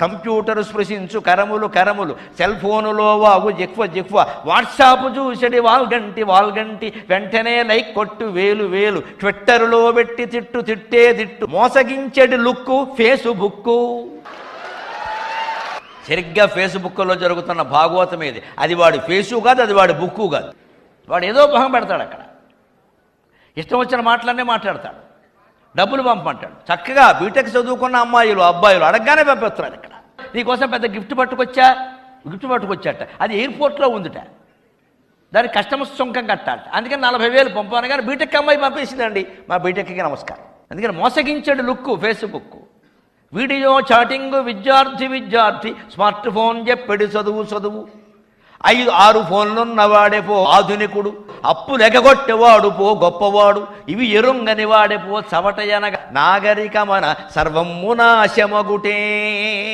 Computer స్పృశించు కరములు కరములు, cell ఫోనులో వాగు జిక్వ జిక్వ, వాట్సాప్ చూసడి వాల్గంటి వెంటనే లైక్ కొట్టు వేలు వేలు, ట్విట్టరులో పెట్టి తిట్టు తిట్టే తిట్టు, మోసగించడి లుక్కు ఫేసుబుక్కు. సరిగ్గా ఫేస్బుక్లో జరుగుతున్న భాగవతం ఏది, అది వాడి ఫేసు కాదు, అది వాడి బుక్కు కాదు. వాడు ఏదో మొహం పెడతాడు, అక్కడ ఇష్టం వచ్చిన మాటలన్నీ మాట్లాడతాడు, డబ్బులు పంపమంటాడు. చక్కగా బీటెక్ చదువుకున్న అమ్మాయిలు అబ్బాయిలు అడగగానే పంపిస్తున్నారు. ఇక్కడ నీకోసం పెద్ద గిఫ్ట్ పట్టుకొచ్చాట, అది ఎయిర్పోర్ట్లో ఉందిట, దానికి కస్టమర్స్ సుంకం కట్టాలట. అందుకని 40,000 పంపాను, కానీ బీటెక్ అమ్మాయి పంపేసిందండి, మా బీటెక్కి నమస్కారం. అందుకని మోసగించాడు లుక్కు ఫేస్బుక్. వీడియో చాటింగ్ విద్యార్థి, స్మార్ట్ ఫోన్ చెప్పెడు చదువు, 5-6 ఫోన్లున్నవాడే పో ఆధునికుడు, అప్పు లెగగొట్టేవాడు పో గొప్పవాడు, ఇవి ఎరుంగని వాడే పో చవటయనగా, నాగరికమన సర్వము నాశమగుటే.